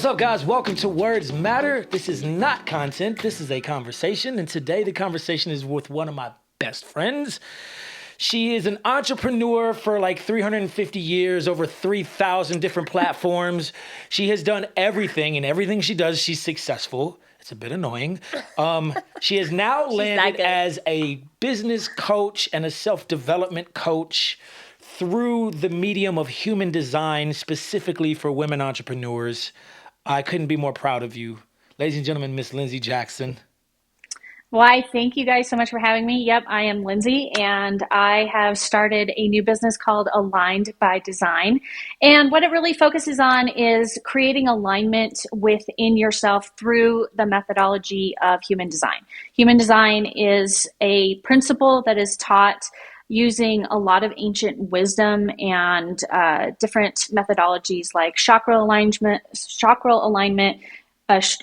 What's up, guys? Welcome to Words Matter. This is not content. This is a conversation. And today the conversation is with one of my best friends. She is an entrepreneur for like 350 years, over 3,000 different platforms. She has done everything, and everything she does, she's successful. It's a bit annoying. She has now landed as a business coach and a self-development coach through the medium of human design, specifically for women entrepreneurs. I couldn't be more proud of you. Ladies and gentlemen, Miss Lindsay Jackson. Why, thank you guys so much for having me. Yep, I am Lindsay, and I have started a new business called Aligned by Design. And what it really focuses on is creating alignment within yourself through the methodology of human design. Human design is a principle that is taught using a lot of ancient wisdom and different methodologies like chakra alignment,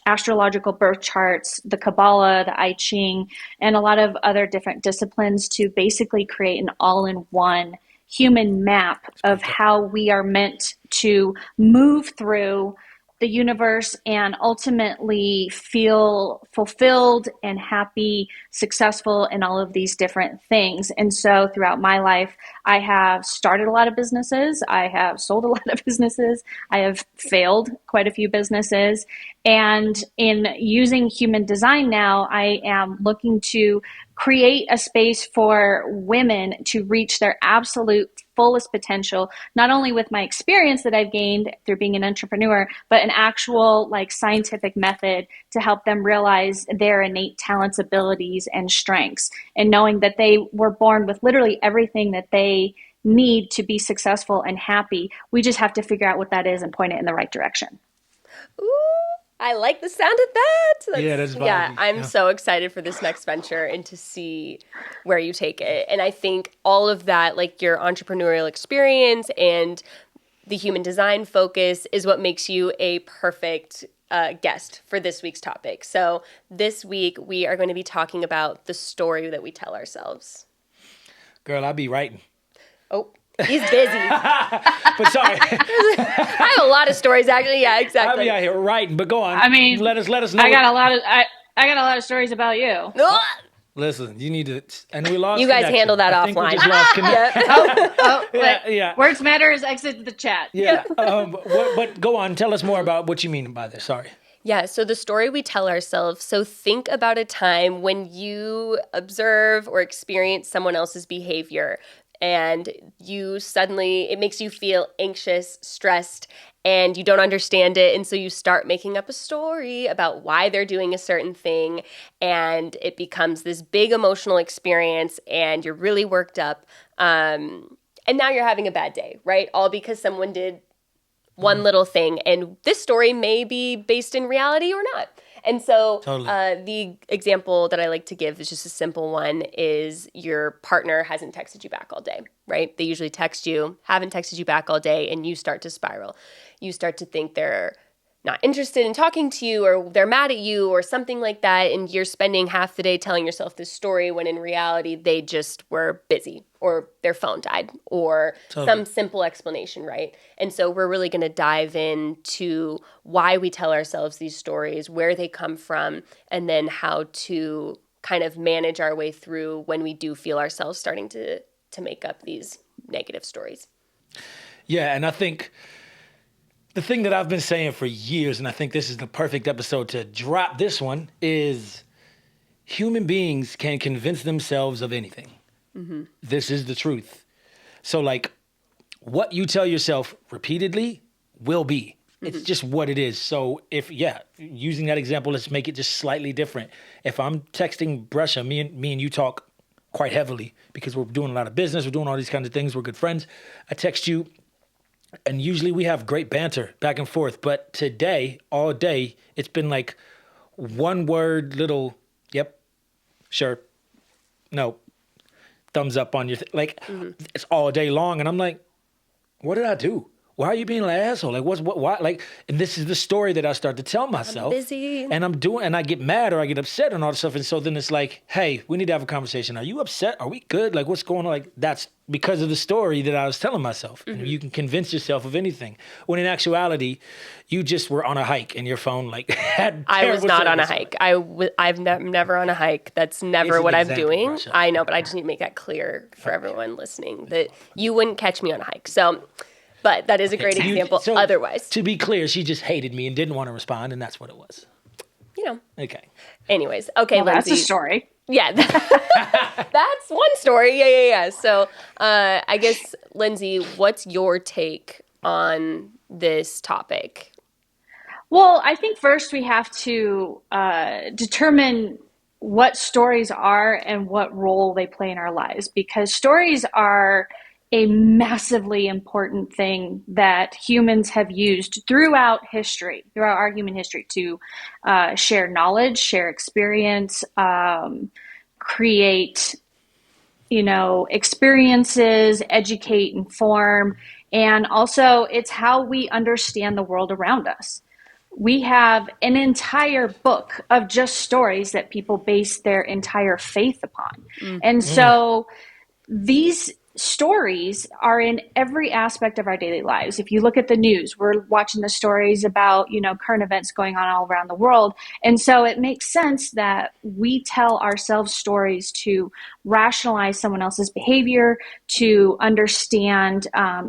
astrological birth charts, the Kabbalah, the I Ching, and a lot of other different disciplines to basically create an all-in-one human map of how we are meant to move through the universe and ultimately feel fulfilled and happy, successful in all of these different things. And so throughout my life, I have started a lot of businesses. I have sold a lot of businesses. I have failed quite a few businesses. And in using human design now, I am looking to create a space for women to reach their absolute fullest potential, not only with my experience that I've gained through being an entrepreneur, but an actual like scientific method to help them realize their innate talents, abilities, and strengths, and knowing that they were born with literally everything that they need to be successful and happy. We just have to figure out what that is and point it in the right direction. Ooh, I like the sound of that. That's vibey. Yeah, I'm so excited for this next venture and to see where you take it. And I think all of that, like your entrepreneurial experience and the human design focus, is what makes you a perfect guest for this week's topic. So this week we are going to be talking about the story that we tell ourselves. Girl, I be writing. Oh. He's busy. But sorry. I have a lot of stories, actually. Yeah, exactly. I'll be out here writing, but go on. I mean, let us know. I got a lot of stories about you. Listen, you need to, and we lost. You guys connection. handle that I think offline. we just lost connection. Yeah. Words matter is exit the chat. Yeah. But go on. Tell us more about what you mean by this. Sorry. Yeah, so the story we tell ourselves. So think about a time when you observe or experience someone else's behavior and it makes you feel anxious, stressed, and you don't understand it. And so you start making up a story about why they're doing a certain thing, and it becomes this big emotional experience, and you're really worked up. And now you're having a bad day, right? All because someone did one little thing. And this story may be based in reality or not. And so the example that I like to give is just a simple one, is your partner hasn't texted you back all day, right? They usually text you, haven't texted you back all day, and you start to spiral. You start to think they're not interested in talking to you, or they're mad at you, or something like that, and you're spending half the day telling yourself this story when in reality they just were busy, or their phone died, or some simple explanation, right? And so we're really going to dive into why we tell ourselves these stories, where they come from, and then how to kind of manage our way through when we do feel ourselves starting to make up these negative stories. Yeah, and I think the thing that I've been saying for years, and I think this is the perfect episode to drop this one, is human beings can convince themselves of anything. Mm-hmm. This is the truth. So like what you tell yourself repeatedly will be. Mm-hmm. It's just what it is. So using that example, let's make it just slightly different. If I'm texting Brescia, me and you talk quite heavily because we're doing a lot of business, we're doing all these kinds of things, we're good friends. I text you, and usually we have great banter back and forth. But today, all day, it's been like one word, little, yep, sure, no, thumbs up on your, it's all day long. And I'm like, what did I do? why are you being an asshole? Like, why? Like, and this is the story that I start to tell myself. I'm busy. And I get mad or I get upset and all this stuff. And so then it's like, hey, we need to have a conversation. Are you upset? Are we good? Like, what's going on? Like, that's because of the story that I was telling myself. Mm-hmm. And you can convince yourself of anything. When in actuality, you just were on a hike and your phone like had I was not on a service. hike. I'm never on a hike. That's never It's an what I'm example, doing. Russia. I know, but I just need to make that clear for everyone listening that you wouldn't catch me on a hike. So, but that is a great example. So, otherwise, to be clear, she just hated me and didn't want to respond, and that's what it was. you know. Okay. Anyways, okay, Well, Lindsay. that's a story. Yeah, that's one story. Yeah. So, I guess, Lindsay, what's your take on this topic? Well, I think first we have to determine what stories are and what role they play in our lives, because stories are a massively important thing that humans have used throughout our human history, to share knowledge, share experience, create, experiences, educate, inform, and also it's how we understand the world around us. We have an entire book of just stories that people base their entire faith upon. And so these stories are in every aspect of our daily lives. If you look at the news, we're watching the stories about, current events going on all around the world. And so it makes sense that we tell ourselves stories to rationalize someone else's behavior, to understand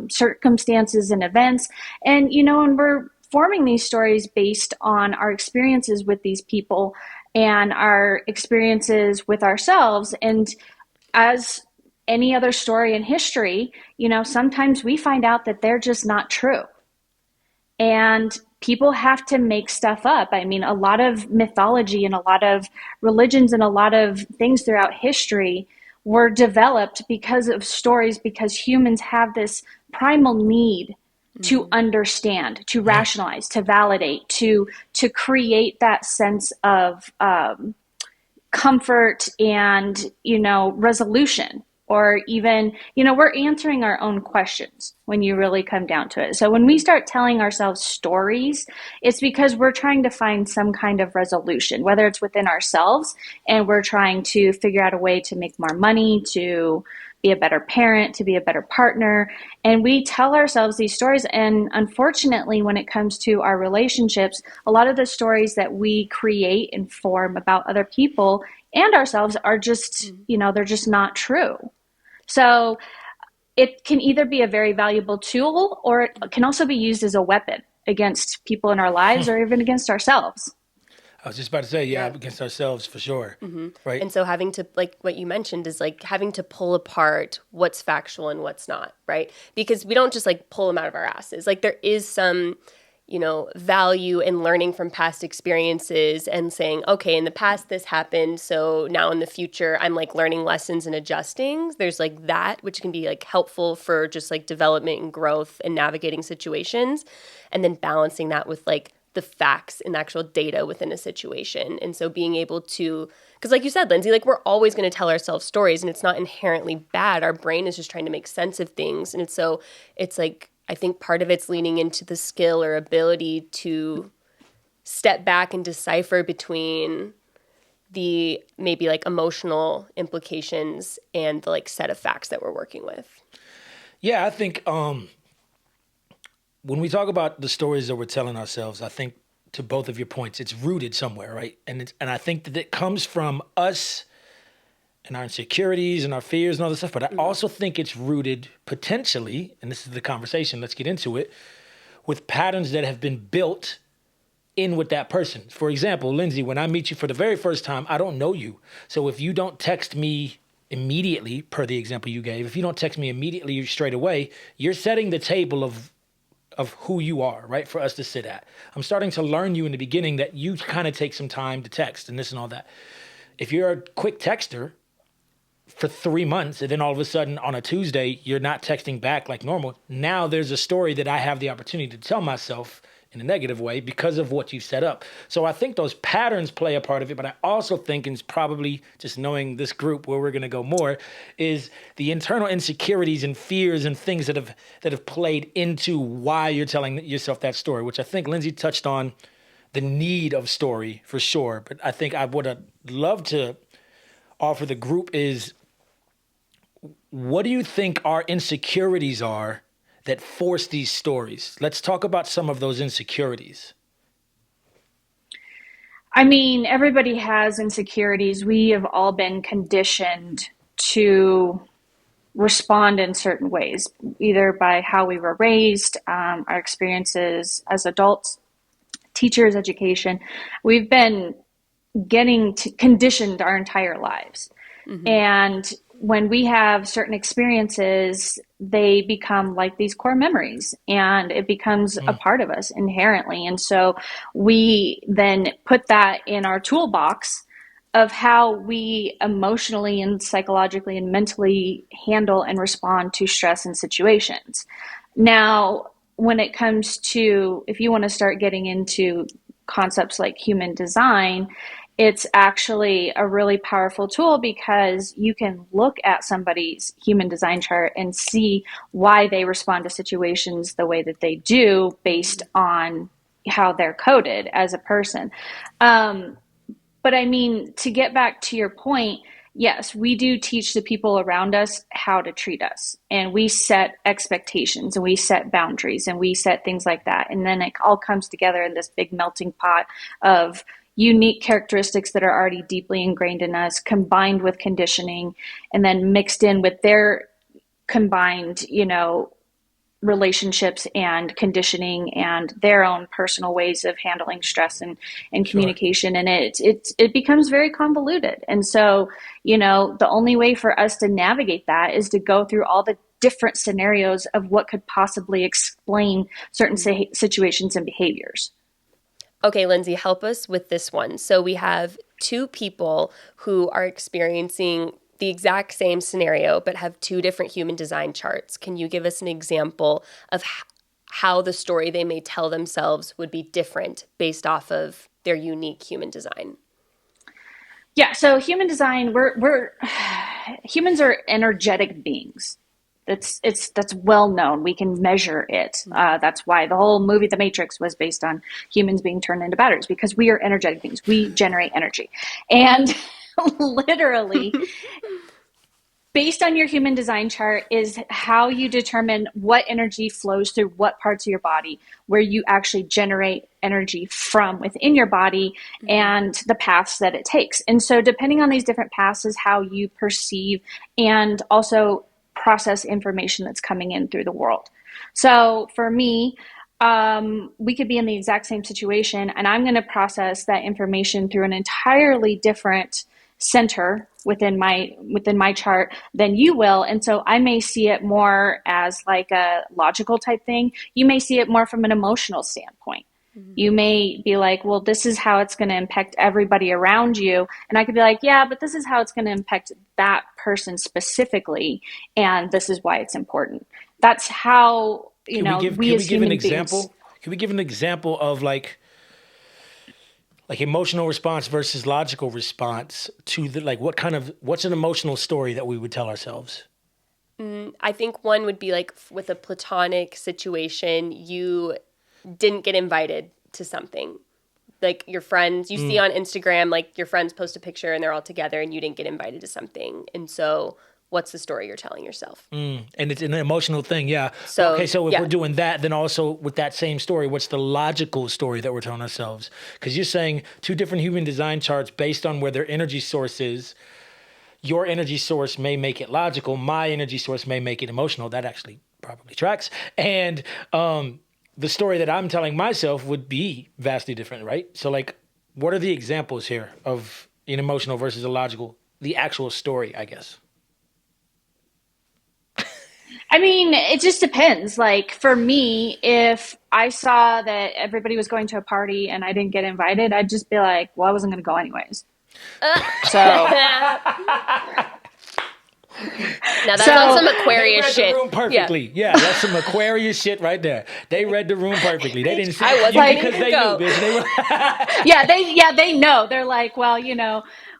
circumstances and events. And, and we're forming these stories based on our experiences with these people and our experiences with ourselves. And as any other story in history, sometimes we find out that they're just not true. And people have to make stuff up. I mean, a lot of mythology and a lot of religions and a lot of things throughout history were developed because of stories, because humans have this primal need to understand, to rationalize, to validate, to create that sense of comfort and, resolution. Or even, we're answering our own questions when you really come down to it. So when we start telling ourselves stories, it's because we're trying to find some kind of resolution, whether it's within ourselves and we're trying to figure out a way to make more money, to be a better parent, to be a better partner. And we tell ourselves these stories. And unfortunately, when it comes to our relationships, a lot of the stories that we create and form about other people and ourselves are just, they're just not true. So it can either be a very valuable tool or it can also be used as a weapon against people in our lives or even against ourselves. I was just about to say, against ourselves for sure. Mm-hmm. Right. And so having to, like what you mentioned, is like having to pull apart what's factual and what's not, right? Because we don't just like pull them out of our asses. Like there is some, value in learning from past experiences and saying, okay, in the past this happened, so now in the future I'm like learning lessons and adjusting. There's like that, which can be like helpful for just like development and growth and navigating situations, and then balancing that with like the facts and actual data within a situation. And so being able to, because like you said, Lindsay, like we're always going to tell ourselves stories and it's not inherently bad. Our brain is just trying to make sense of things. And it's like, I think part of it's leaning into the skill or ability to step back and decipher between the maybe like emotional implications and the like set of facts that we're working with. Yeah, I think when we talk about the stories that we're telling ourselves, I think to both of your points, it's rooted somewhere, right? And I think that it comes from us and our insecurities and our fears and all this stuff. But I also think it's rooted potentially, and this is the conversation, let's get into it, with patterns that have been built in with that person. For example, Lindsay, when I meet you for the very first time, I don't know you. So if you don't text me immediately, per the example you gave, if you don't text me immediately straight away, you're setting the table of who you are, right, for us to sit at. I'm starting to learn you in the beginning that you kind of take some time to text and this and all that. If you're a quick texter for 3 months and then all of a sudden on a Tuesday, you're not texting back like normal, now there's a story that I have the opportunity to tell myself in a negative way because of what you set up. So I think those patterns play a part of it, but I also think, and it's probably just knowing this group where we're going to go more, is the internal insecurities and fears and things that have played into why you're telling yourself that story, which I think Lindsay touched on the need of story for sure. But I think I would have loved to offer the group is, what do you think our insecurities are that force these stories? Let's talk about some of those insecurities. I mean, everybody has insecurities. We have all been conditioned to respond in certain ways, either by how we were raised, our experiences as adults, teachers, education. We've been conditioned our entire lives. And when we have certain experiences, they become like these core memories and it becomes a part of us inherently. And so we then put that in our toolbox of how we emotionally and psychologically and mentally handle and respond to stress and situations. Now, when it comes to, if you want to start getting into concepts like human design, it's actually a really powerful tool because you can look at somebody's human design chart and see why they respond to situations the way that they do based on how they're coded as a person. But I mean, to get back to your point, yes, we do teach the people around us how to treat us. And we set expectations and we set boundaries and we set things like that. And then it all comes together in this big melting pot of unique characteristics that are already deeply ingrained in us, combined with conditioning, and then mixed in with their combined, relationships and conditioning and their own personal ways of handling stress and communication. And it becomes very convoluted. And so, the only way for us to navigate that is to go through all the different scenarios of what could possibly explain certain situations and behaviors. Okay, Lindsay, help us with this one. So we have two people who are experiencing the exact same scenario, but have two different human design charts. Can you give us an example of how the story they may tell themselves would be different based off of their unique human design? Yeah, so human design, we're humans are energetic beings. That's well known. We can measure it. That's why the whole movie The Matrix was based on humans being turned into batteries, because we are energetic beings. We generate energy. And literally, based on your human design chart is how you determine what energy flows through what parts of your body, where you actually generate energy from within your body, and the paths that it takes. And so depending on these different paths is how you perceive and also process information that's coming in through the world. So for me, we could be in the exact same situation, and I'm going to process that information through an entirely different center within my chart than you will. And so I may see it more as like a logical type thing. You may see it more from an emotional standpoint. You may be like, well, this is how it's going to impact everybody around you. And I could be like, yeah, but this is how it's going to impact that person specifically. And this is why it's important. That's how, we as human beings. Can we give an example of like emotional response versus logical response to what's an emotional story that we would tell ourselves? I think one would be like with a platonic situation, you didn't get invited to something. Like your friends, you see on Instagram, like your friends post a picture and they're all together and you didn't get invited to something. And so what's the story you're telling yourself? And it's an emotional thing, yeah. So, if we're doing that, then also with that same story, what's the logical story that we're telling ourselves? Because you're saying two different human design charts based on where their energy source is. Your energy source may make it logical. My energy source may make it emotional. That actually probably tracks. And the story that I'm telling myself would be vastly different, right? So what are the examples here of an emotional versus a logical, the actual story, I guess? I mean, it just depends. Like for me, if I saw that everybody was going to a party and I didn't get invited, I'd just be like, well, I wasn't going to go anyways. So Now that's So- on some They Aquarius read shit. the room perfectly. Yeah, that's some Aquarius shit right there. They read the room perfectly. They didn't say I wasn't you gonna because even they go. knew, bitch. They were they know. They're like, well,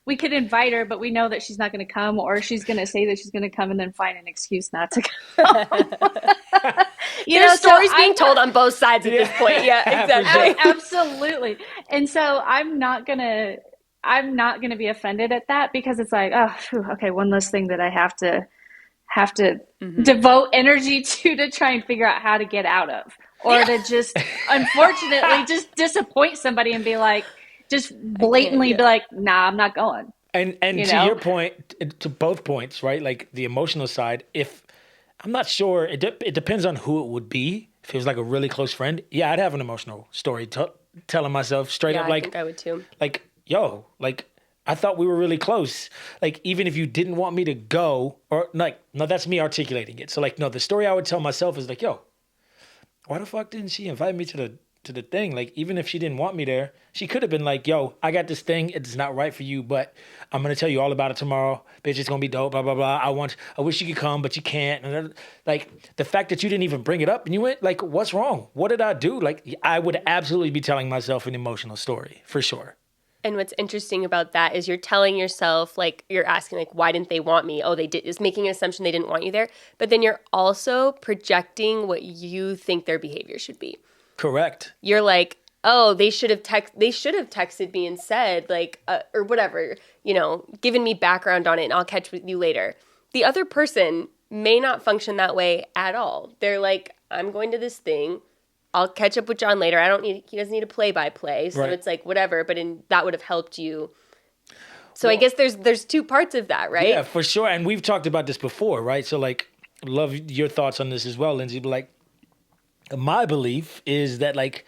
we could invite her, but we know that she's not going to come, or she's going to say that she's going to come and then find an excuse not to come. There's So stories being I'm told on both sides at this point. Yeah, For exactly. sure. absolutely. And so I'm not gonna be offended at that, because it's like, oh, phew, okay, one less thing that I have to devote energy to try and figure out how to get out of, or to just unfortunately just disappoint somebody and be like, just blatantly be like, nah, I'm not going. And to your point, to both points, right? Like the emotional side, if I'm not sure, it depends on who it would be. If it was like a really close friend, yeah, I'd have an emotional story telling myself straight Yeah, up, I like, think I would too. like, yo, like, I thought we were really close. Like, even if you didn't want me to go, or like, no, that's me articulating it. So like, no, the story I would tell myself is like, yo, why the fuck didn't she invite me to the thing? Like, even if she didn't want me there, she could have been like, yo, I got this thing. It's not right for you, but I'm gonna tell you all about it tomorrow. Bitch, it's gonna be dope, blah, blah, blah. I wish you could come, but you can't. And then, like, the fact that you didn't even bring it up and you went, like, what's wrong? What did I do? Like, I would absolutely be telling myself an emotional story, for sure. And what's interesting about that is you're telling yourself, like, you're asking, like, why didn't they want me? Oh, they did. Is making an assumption they didn't want you there. But then you're also projecting what you think their behavior should be. Correct. You're like, oh, they should have texted me and said, like, or whatever, given me background on it, and I'll catch with you later. The other person may not function that way at all. They're like, I'm going to this thing. I'll catch up with John later. He doesn't need a play-by-play. So It's like, whatever, but that would have helped you. So I guess there's two parts of that, right? Yeah, for sure. And we've talked about this before, right? So like, love your thoughts on this as well, Lindsay. But like, my belief is that like,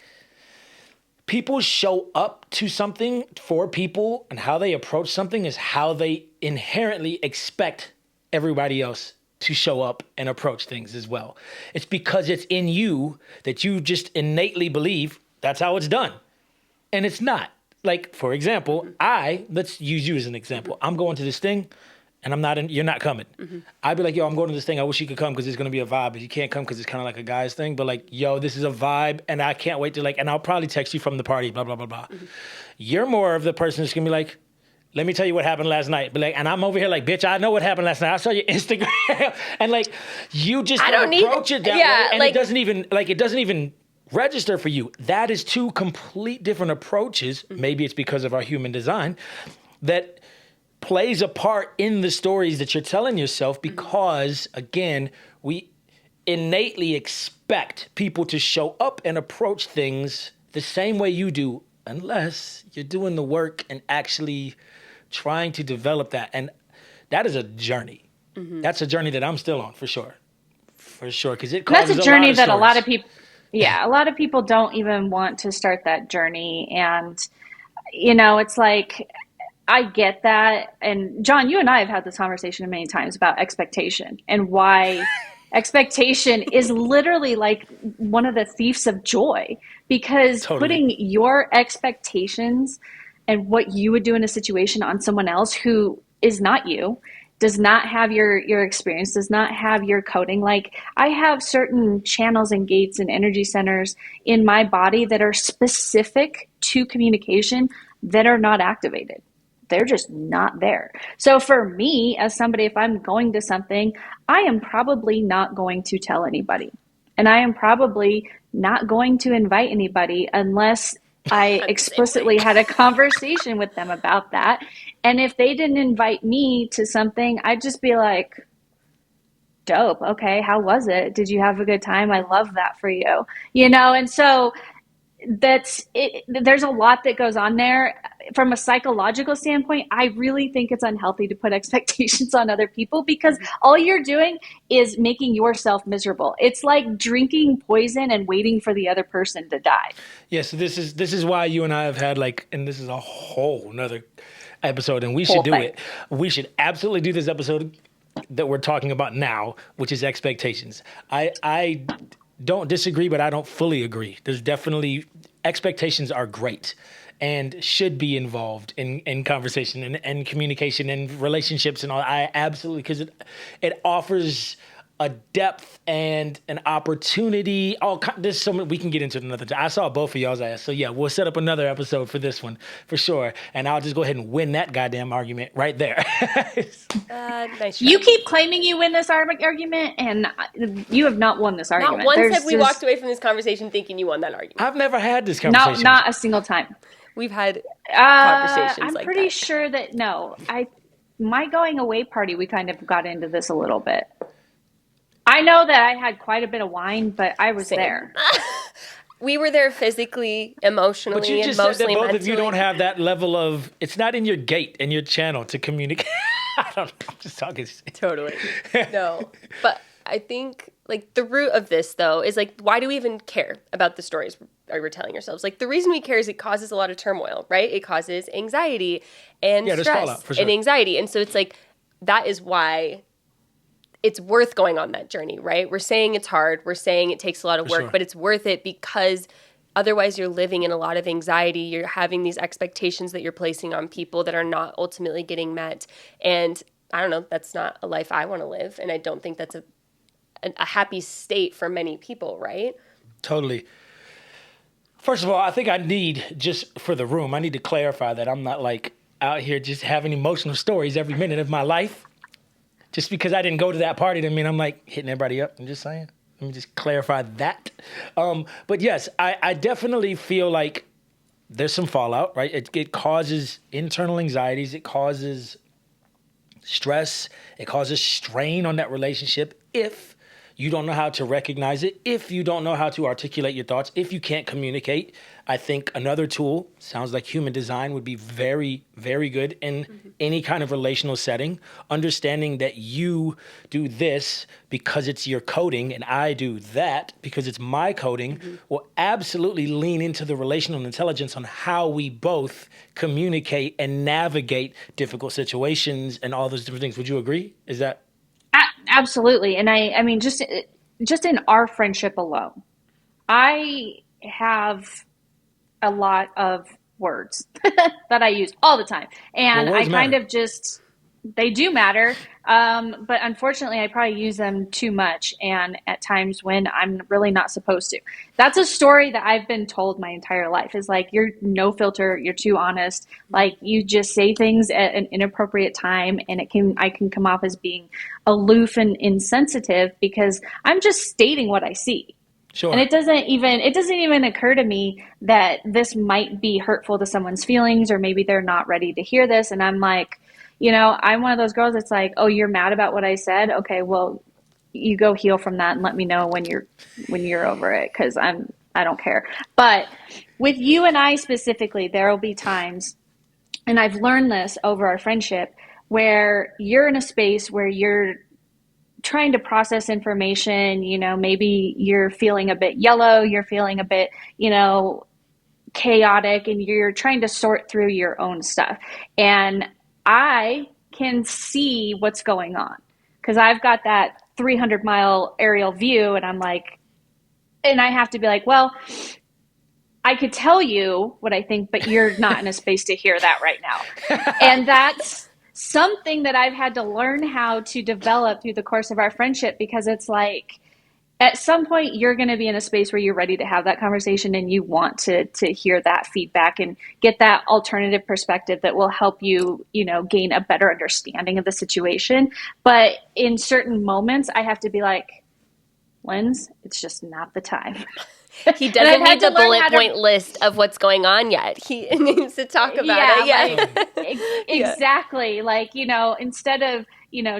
people show up to something for people, and how they approach something is how they inherently expect everybody else to show up and approach things as well. It's because it's in you that you just innately believe that's how it's done. And it's not. Like, for example, let's use you as an example. I'm going to this thing and you're not coming. I'd be like, yo, I'm going to this thing. I wish you could come because it's going to be a vibe. But you can't come because it's kind of like a guy's thing. But like, yo, this is a vibe and I can't wait to and I'll probably text you from the party, blah, blah, blah, blah. You're more of the person that's going to be like, let me tell you what happened last night. But like, and I'm over here like, bitch, I know what happened last night. I saw your Instagram. And like, you just don't approach it that way. And it doesn't even register for you. That is two complete different approaches. Maybe it's because of our human design that plays a part in the stories that you're telling yourself, because again, we innately expect people to show up and approach things the same way you do, unless you're doing the work and actually trying to develop that. And that is a journey. That's a journey that I'm still on, for sure. For sure. Because it causes That's a journey that a lot of people, a lot of people don't even want to start that journey. And, it's like, I get that. And John, you and I have had this conversation many times about expectation and why expectation is literally like one of the thieves of joy, because putting your expectations and what you would do in a situation on someone else who is not you, does not have your experience, does not have your coding. Like, I have certain channels and gates and energy centers in my body that are specific to communication that are not activated. They're just not there. So for me, as somebody, if I'm going to something, I am probably not going to tell anybody. And I am probably not going to invite anybody unless I explicitly had a conversation with them about that. And if they didn't invite me to something, I'd just be like, dope. Okay. How was it? Did you have a good time? I love that for you. And so that's it. There's a lot that goes on there. From a psychological standpoint, I really think it's unhealthy to put expectations on other people, because all you're doing is making yourself miserable. It's like drinking poison and waiting for the other person to die. Yeah, so this is why you and I have had and this is a whole nother episode, and we should do it. We should absolutely do this episode that we're talking about now, which is expectations. I don't disagree, but I don't fully agree. There's definitely expectations are great and should be involved in conversation and communication and relationships and all. I absolutely, because it offers a depth and an opportunity. There's so many, we can get into it another time. I saw both of y'all's ass. So yeah, we'll set up another episode for this one for sure. And I'll just go ahead and win that goddamn argument right there. Nice. You keep claiming you win this argument, and you have not won this argument. Not once have we walked away from this conversation thinking you won that argument. I've never had this conversation. Not a single time. We've had conversations I'm like pretty that. sure that my going away party, we kind of got into this a little bit. I know that I had quite a bit of wine, but I was there. We were there physically, emotionally, but you just and said mostly that both mentally. of you don't have that level of, it's not in your gait and your channel to communicate. I don't know, I'm just talking shit. Totally. No. But I think, like, the root of this, though, is, like, why do we even care about the stories we're telling ourselves? Like, the reason we care is it causes a lot of turmoil, right? It causes anxiety and stress fallout, for sure. and anxiety. And so it's like, that is why it's worth going on that journey, right? We're saying it's hard. We're saying it takes a lot of work, sure. but it's worth it because otherwise you're living in a lot of anxiety. You're having these expectations that you're placing on people that are not ultimately getting met. And I don't know, that's not a life I want to live. And I don't think that's a happy state for many people, right? Totally. First of all, I think I need, just for the room, I need to clarify that I'm not like out here just having emotional stories every minute of my life. Just because I didn't go to that party doesn't mean I'm like hitting everybody up. I'm just saying. Let me just clarify that. But yes, I definitely feel like there's some fallout, right? It causes internal anxieties. It causes stress. It causes strain on that relationship if you don't know how to recognize it, if you don't know how to articulate your thoughts, if you can't communicate. I think another tool, sounds like human design, would be very, very good in any kind of relational setting. Understanding that you do this because it's your coding and I do that because it's my coding will absolutely lean into the relational intelligence on how we both communicate and navigate difficult situations and all those different things. Would you agree? Is that... Absolutely. And I mean, just in our friendship alone, I have a lot of words that I use all the time. And Well, I words kind matter. of just, they do matter. But unfortunately, I probably use them too much and at times when I'm really not supposed to. That's a story that I've been told my entire life is like, you're no filter, you're too honest. Like you just say things at an inappropriate time and I can come off as being aloof and insensitive because I'm just stating what I see. Sure. And it doesn't even occur to me that this might be hurtful to someone's feelings or maybe they're not ready to hear this. And I'm like, I'm one of those girls that's like, oh, you're mad about what I said? Okay, well, you go heal from that and let me know when you're over it because I don't care. But with you and I specifically, there will be times, and I've learned this over our friendship, where you're in a space where you're trying to process information, maybe you're feeling a bit yellow, you're feeling a bit, chaotic, and you're trying to sort through your own stuff. And I can see what's going on because I've got that 300-mile aerial view and I'm like, and I have to be like, well, I could tell you what I think, but you're not in a space to hear that right now. And that's something that I've had to learn how to develop through the course of our friendship because it's like, at some point you're going to be in a space where you're ready to have that conversation and you want to hear that feedback and get that alternative perspective that will help you, gain a better understanding of the situation. But in certain moments I have to be like, Linz, it's just not the time. He doesn't need the bullet point list of what's going on yet. He needs to talk about it. Yeah. Exactly. Yeah. Like, instead of,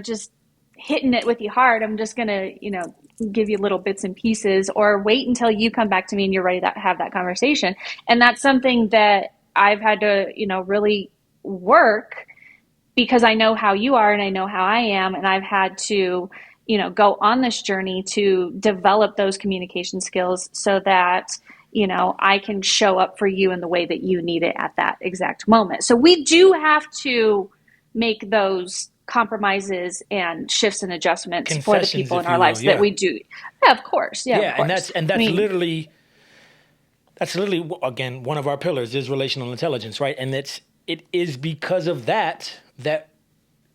just hitting it with you hard, I'm just going to, give you little bits and pieces or wait until you come back to me and you're ready to have that conversation. And that's something that I've had to, really work because I know how you are and I know how I am. And I've had to, go on this journey to develop those communication skills so that, I can show up for you in the way that you need it at that exact moment. So we do have to make those compromises and shifts and adjustments for the people in our lives that we do. Yeah, of course. Yeah, of course. And that's literally That's literally, again, one of our pillars is relational intelligence, right? And it is because of that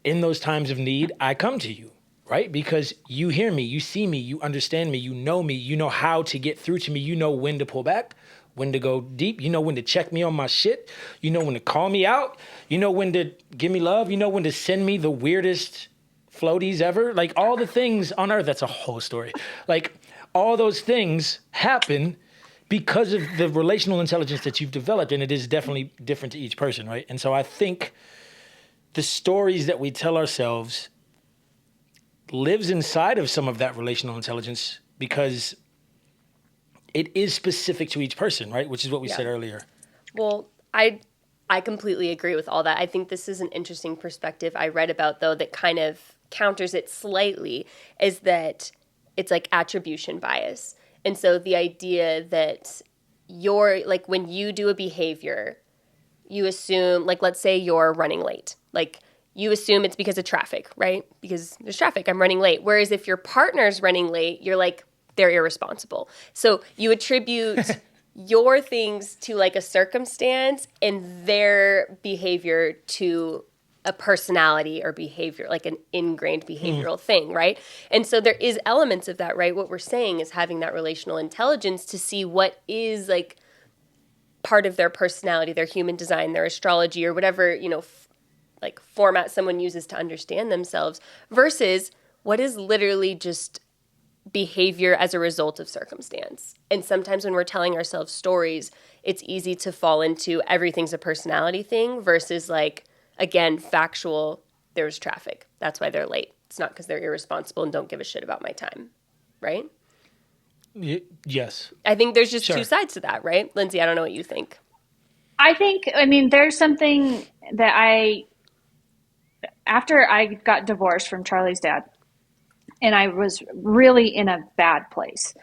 in those times of need, I come to you, right? Because you hear me, you see me, you understand me, you know how to get through to me, you know when to pull back, when to go deep, you know when to check me on my shit, you know when to call me out, you know when to give me love, you know when to send me the weirdest floaties ever. Like all the things on earth, that's a whole story. Like all those things happen because of the relational intelligence that you've developed, and it is definitely different to each person, right? And so I think the stories that we tell ourselves lives inside of some of that relational intelligence because it is specific to each person, right? Which is what we said earlier. Well, I completely agree with all that. I think this is an interesting perspective I read about, though, that kind of counters it slightly, is that it's like attribution bias. And so the idea that like when you do a behavior, you assume, like, let's say you're running late. Like, you assume it's because of traffic, right? Because there's traffic, I'm running late. Whereas if your partner's running late, you're like, they're irresponsible. So you attribute your things to like a circumstance and their behavior to a personality or behavior, like an ingrained behavioral thing, right? And so there is elements of that, right? What we're saying is having that relational intelligence to see what is like part of their personality, their human design, their astrology, or whatever, like format someone uses to understand themselves versus what is literally just behavior as a result of circumstance. And sometimes when we're telling ourselves stories, it's easy to fall into everything's a personality thing versus like, again, factual, there's traffic. That's why they're late. It's not because they're irresponsible and don't give a shit about my time, right? Yes. I think there's just two sides to that, right? Lindsay, I don't know what you think. I mean, there's something that after I got divorced from Charlie's dad, and I was really in a bad place.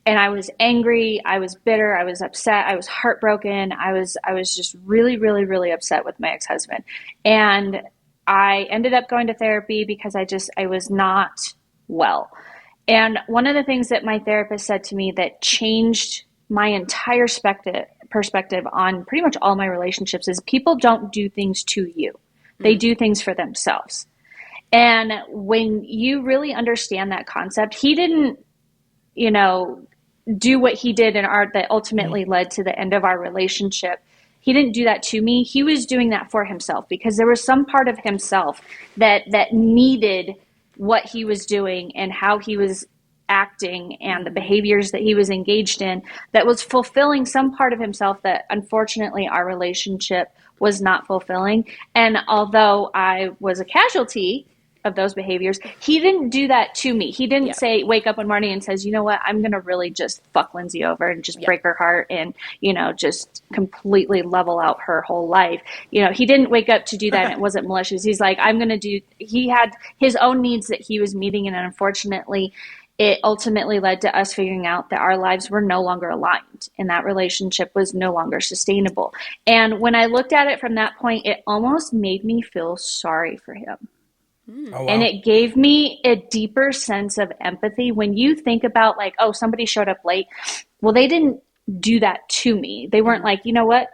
And I was angry, I was bitter, I was upset, I was heartbroken. I was just really, really, really upset with my ex-husband. And I ended up going to therapy because I was not well. And one of the things that my therapist said to me that changed my entire perspective on pretty much all my relationships is people don't do things to you. They do things for themselves. And when you really understand that concept, he didn't, do what he did in art that ultimately led to the end of our relationship. He didn't do that to me. He was doing that for himself because there was some part of himself that needed what he was doing and how he was acting and the behaviors that he was engaged in that was fulfilling some part of himself that unfortunately our relationship was not fulfilling. And although I was a casualty of those behaviors, he didn't do that to me. He didn't say, wake up one morning and says, you know what, I'm going to really just fuck Lindsay over and just break her heart and, just completely level out her whole life. He didn't wake up to do that and it wasn't malicious. He's like, he had his own needs that he was meeting. And unfortunately, it ultimately led to us figuring out that our lives were no longer aligned and that relationship was no longer sustainable. And when I looked at it from that point, it almost made me feel sorry for him. Oh, wow. And it gave me a deeper sense of empathy when you think about like, oh, somebody showed up late. Well, they didn't do that to me. They weren't like, you know what?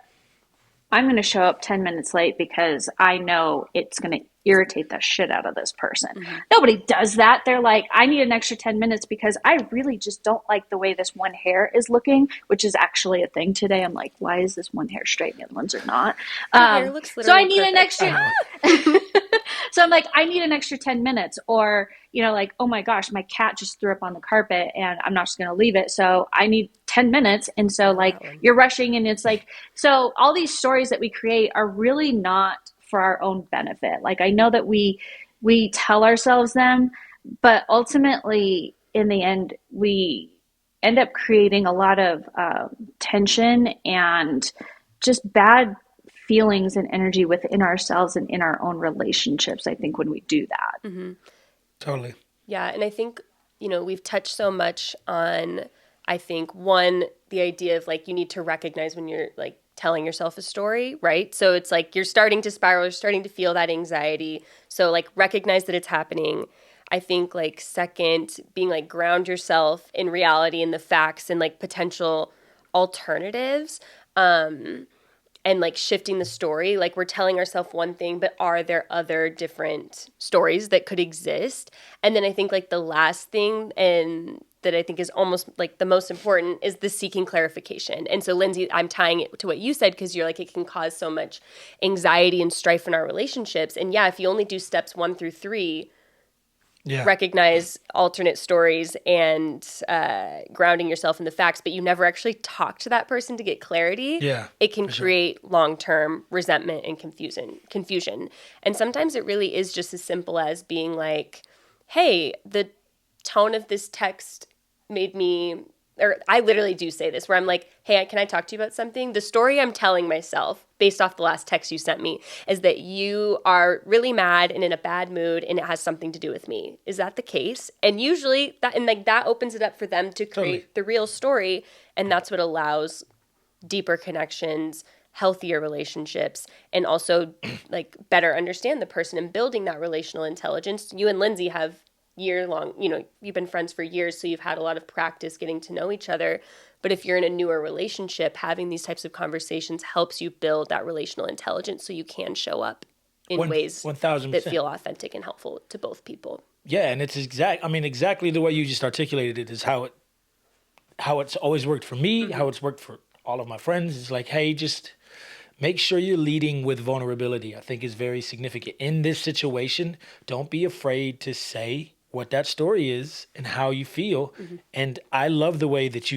I'm going to show up 10 minutes late because I know it's going to irritate the shit out of this person. Nobody does that. They're like, I need an extra 10 minutes because I really just don't like the way this one hair is looking, which is actually a thing today. I'm like, why is this one hair straight and the other ones are not? Hair looks so I need perfect. an extra. So I'm like, I need an extra 10 minutes or, like, oh my gosh, my cat just threw up on the carpet and I'm not just going to leave it. So I need 10 minutes. And so like you're rushing and it's like, so all these stories that we create are really not for our own benefit. Like I know that we tell ourselves them, but ultimately in the end, we end up creating a lot of tension and just bad feelings and energy within ourselves and in our own relationships, I think, when we do that. Totally. Yeah. And I think, we've touched so much on, I think, one, the idea of like, you need to recognize when you're like telling yourself a story, right? So it's like, you're starting to spiral, you're starting to feel that anxiety. So like, recognize that it's happening. I think like second, being like ground yourself in reality and the facts and like potential alternatives, and like shifting the story. Like we're telling ourselves one thing, but are there other different stories that could exist? And then I think like the last thing, and that I think is almost like the most important, is the seeking clarification. And so Lindsay, I'm tying it to what you said, because you're like, it can cause so much anxiety and strife in our relationships. And yeah, if you only do steps 1 through 3, recognize alternate stories and grounding yourself in the facts, but you never actually talk to that person to get clarity, it can create long-term resentment and confusion. And sometimes it really is just as simple as being like, hey, the tone of this text made me, or I literally do say this, where I'm like, hey, can I talk to you about something? The story I'm telling myself, based off the last text you sent me, is that you are really mad and in a bad mood, and it has something to do with me. Is that the case? And usually that opens it up for them to create the real story, and that's what allows deeper connections, healthier relationships, and also like better understand the person and building that relational intelligence. You and Lindsay have year-long, you've been friends for years, so you've had a lot of practice getting to know each other. But if you're in a newer relationship, having these types of conversations helps you build that relational intelligence so you can show up in ways 1,000%. that feel authentic and helpful to both people. Yeah, and it's exactly the way you just articulated it is how it's always worked for me, how it's worked for all of my friends. It's like, hey, just make sure you're leading with vulnerability. I think is very significant. In this situation, don't be afraid to say what that story is and how you feel. And I love the way that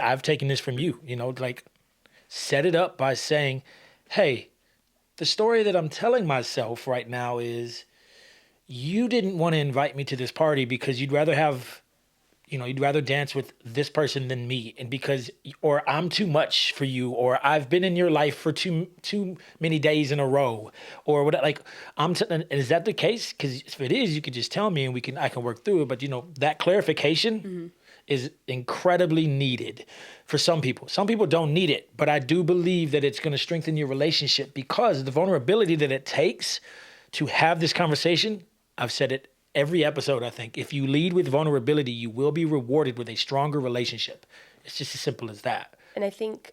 I've taken this from you, like set it up by saying, hey, the story that I'm telling myself right now is you didn't want to invite me to this party because you'd rather dance with this person than me, and or I'm too much for you, or I've been in your life for too many days in a row, or what? Like, is that the case? Because if it is, you could just tell me, and I can work through it. But that clarification is incredibly needed for some people. Some people don't need it, but I do believe that it's going to strengthen your relationship because the vulnerability that it takes to have this conversation. I've said it every episode, I think. If you lead with vulnerability, you will be rewarded with a stronger relationship. It's just as simple as that. And I think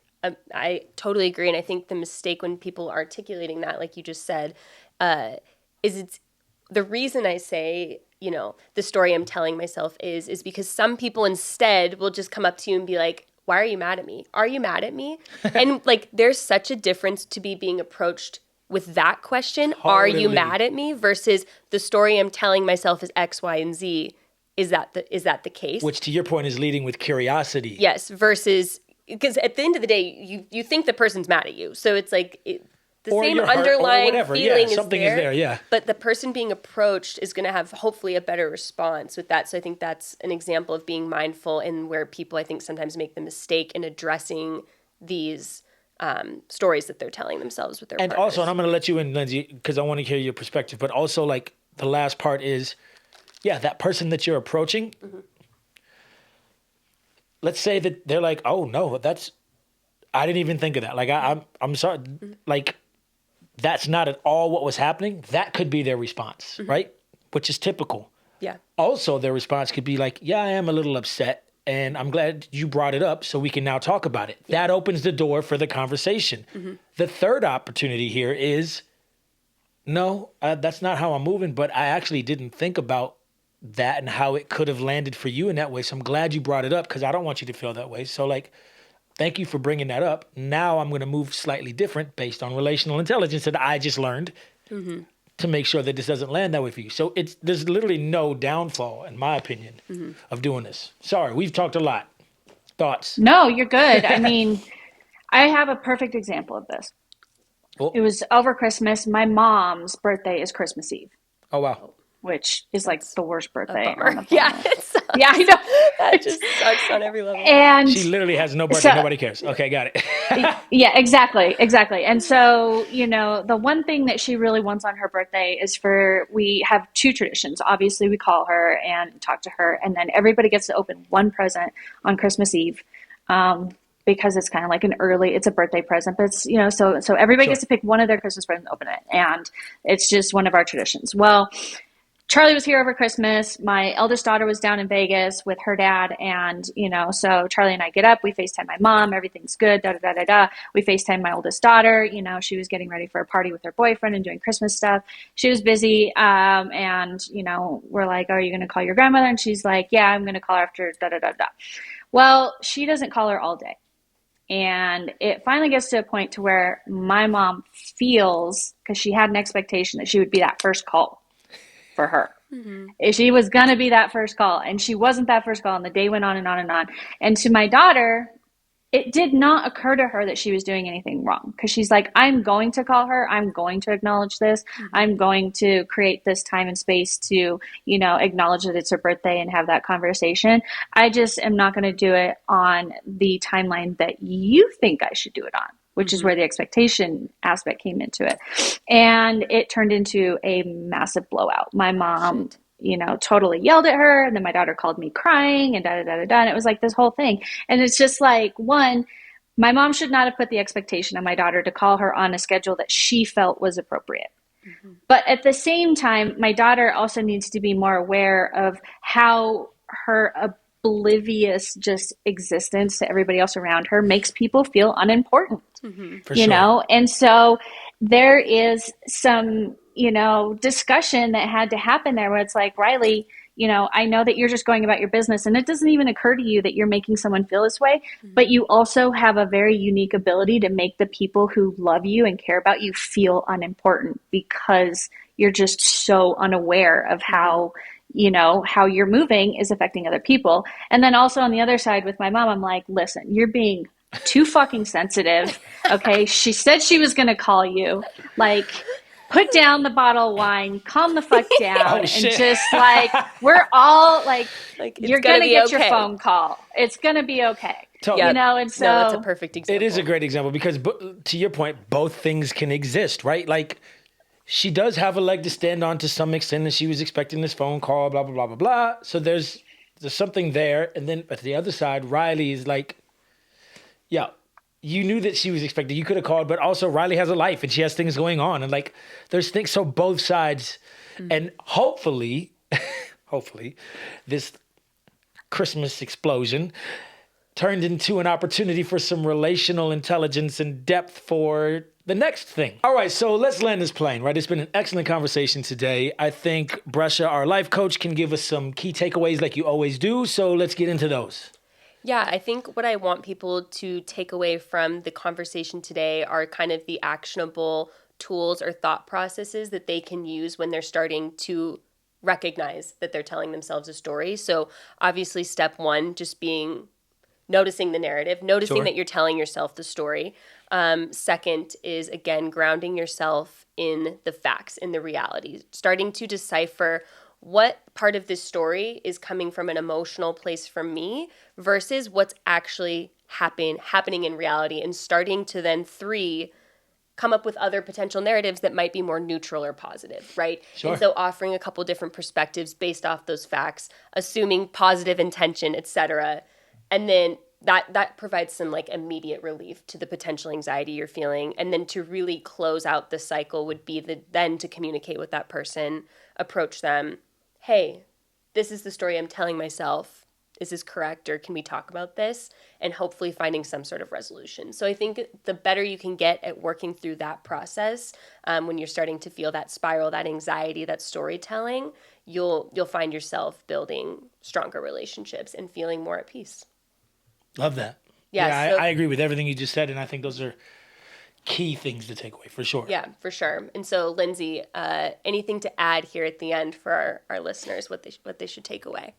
I totally agree. And I think the mistake when people are articulating that, like you just said, is it's the reason I say, the story I'm telling myself is because some people instead will just come up to you and be like, why are you mad at me? Are you mad at me? And like, there's such a difference to being approached with that question, Are you mad at me? Versus the story I'm telling myself is X, Y, and Z. Is that the case? Which, to your point, is leading with curiosity. Yes, versus, because at the end of the day, you think the person's mad at you. So it's like the same underlying feeling something is there, But the person being approached is going to have hopefully a better response with that. So I think that's an example of being mindful, and where people, I think, sometimes make the mistake in addressing these stories that they're telling themselves with their partners. And also, and I'm going to let you in, Lindsay, because I want to hear your perspective, but also like the last part is, that person that you're approaching, let's say that they're like, oh no, I didn't even think of that. Like, I'm sorry, like that's not at all what was happening. That could be their response, right? Which is typical. Yeah. Also, their response could be like, yeah, I am a little upset, and I'm glad you brought it up so we can now talk about it. Yeah. That opens the door for the conversation. The third opportunity here is, no, that's not how I'm moving, but I actually didn't think about that and how it could have landed for you in that way. So I'm glad you brought it up because I don't want you to feel that way. So like, thank you for bringing that up. Now I'm going to move slightly different based on relational intelligence that I just learned to make sure that this doesn't land that way for you. So there's literally no downfall, in my opinion, of doing this. Sorry, we've talked a lot. Thoughts? No, you're good. I mean, I have a perfect example of this. Oh. It was over Christmas. My mom's birthday is Christmas Eve. Oh, wow. Which is like the worst birthday. Yeah, it sucks. Yeah, I know. That just sucks on every level. And she literally has no birthday. Nobody cares. Okay, got it. Yeah, exactly. And so, the one thing that she really wants on her birthday is we have two traditions. Obviously, we call her and talk to her, and then everybody gets to open one present on Christmas Eve. Because it's kind of like it's a birthday present, but it's, so everybody gets to pick one of their Christmas presents and open it. And it's just one of our traditions. Well, Charlie was here over Christmas. My eldest daughter was down in Vegas with her dad. And, so Charlie and I get up, we FaceTime my mom, everything's good, da da da da da. We FaceTime my oldest daughter. She was getting ready for a party with her boyfriend and doing Christmas stuff. She was busy. And, we're like, are you going to call your grandmother? And she's like, yeah, I'm going to call her after da da da da. Well, she doesn't call her all day. And it finally gets to a point to where my mom feels, because she had an expectation that she would be that first call for her. Mm-hmm. She was going to be that first call, and she wasn't that first call, and the day went on and on and on. And to my daughter, it did not occur to her that she was doing anything wrong, because she's like, I'm going to call her. I'm going to acknowledge this. Mm-hmm. I'm going to create this time and space to, acknowledge that it's her birthday and have that conversation. I just am not going to do it on the timeline that you think I should do it on, which is where the expectation aspect came into it. And it turned into a massive blowout. My mom, totally yelled at her. And then my daughter called me crying and da da da da da. And it was like this whole thing. And it's just like, one, my mom should not have put the expectation on my daughter to call her on a schedule that she felt was appropriate. Mm-hmm. But at the same time, my daughter also needs to be more aware of how her oblivious just existence to everybody else around her makes people feel unimportant. Mm-hmm. For sure. And so there is some, discussion that had to happen there where it's like, Riley, I know that you're just going about your business and it doesn't even occur to you that you're making someone feel this way, mm-hmm. but you also have a very unique ability to make the people who love you and care about you feel unimportant because you're just so unaware of how, how you're moving is affecting other people. And then also on the other side with my mom, I'm like, listen, you're being too fucking sensitive. Okay. She said she was going to call you. Like, put down the bottle of wine, calm the fuck down, and just like, we're all like you're going to get okay. Your phone call. It's going to be okay. Totally. And so. No, that's a perfect example. It is a great example because to your point, both things can exist, right? Like she does have a leg to stand on to some extent and she was expecting this phone call, blah, blah, blah, blah, blah. So there's something there. And then at the other side, Riley is like, yeah, you knew that she was expected. You could have called, but also Riley has a life and she has things going on. And like, there's things, so both sides. Mm-hmm. And hopefully, this Christmas explosion turned into an opportunity for some relational intelligence and depth for the next thing. All right, so let's land this plane, right? It's been an excellent conversation today. I think Brescia, our life coach, can give us some key takeaways like you always do. So let's get into those. Yeah, I think what I want people to take away from the conversation today are kind of the actionable tools or thought processes that they can use when they're starting to recognize that they're telling themselves a story. So obviously step one, just noticing the narrative, noticing that you're telling yourself the story. Second is, again, grounding yourself in the facts, in the reality, starting to decipher what part of this story is coming from an emotional place from me versus what's actually happening in reality, and starting to then come up with other potential narratives that might be more neutral or positive, right? Sure. And so offering a couple different perspectives based off those facts, assuming positive intention, etc. And then that provides some like immediate relief to the potential anxiety you're feeling. And then to really close out the cycle would be then to communicate with that person, approach them. Hey, this is the story I'm telling myself. Is this correct? Or can we talk about this? And hopefully finding some sort of resolution. So I think the better you can get at working through that process, when you're starting to feel that spiral, that anxiety, that storytelling, you'll find yourself building stronger relationships and feeling more at peace. Love that. Yeah, I agree with everything you just said. And I think those are key things to take away for sure. Yeah, for sure. And so, Lindsay, anything to add here at the end for our listeners, what they should take away?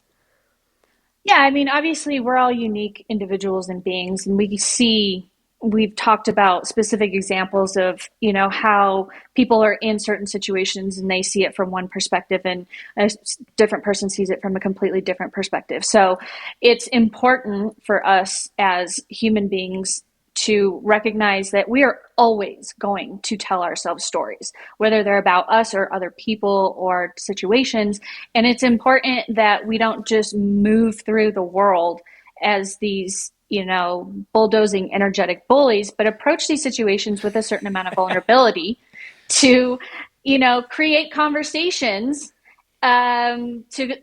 Yeah, I mean, obviously we're all unique individuals and beings, and we've talked about specific examples of, how people are in certain situations and they see it from one perspective and a different person sees it from a completely different perspective. So it's important for us as human beings to recognize that we are always going to tell ourselves stories, whether they're about us or other people or situations. And it's important that we don't just move through the world as these, bulldozing, energetic bullies, but approach these situations with a certain amount of vulnerability to, create conversations to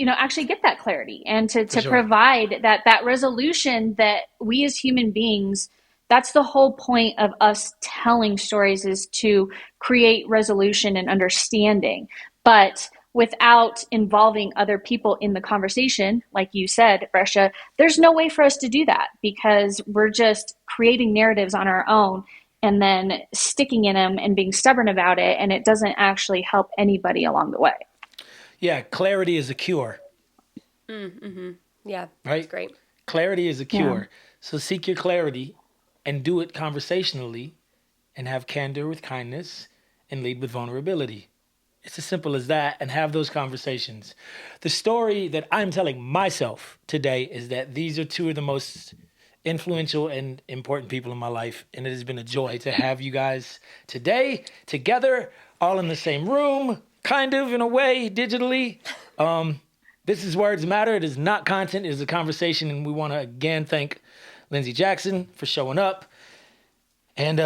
actually get that clarity and to sure. provide that resolution that we as human beings, that's the whole point of us telling stories, is to create resolution and understanding. But without involving other people in the conversation, like you said, Brescia, there's no way for us to do that, because we're just creating narratives on our own and then sticking in them and being stubborn about it, and it doesn't actually help anybody along the way. Yeah, clarity is a cure, Yeah, that's right? great. Clarity is a Yeah. cure. So seek your clarity and do it conversationally and have candor with kindness and lead with vulnerability. It's as simple as that, and have those conversations. The story that I'm telling myself today is that these are two of the most influential and important people in my life, and it has been a joy to have you guys today together, all in the same room, kind of in a way, digitally. This is Words Matter. It is not content. It is a conversation, and we want to again thank Lindsay Jackson for showing up. And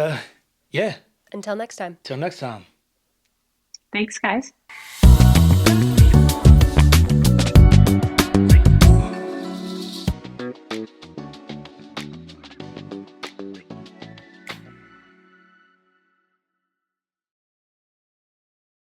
yeah, Until next time. till next time. Thanks, guys.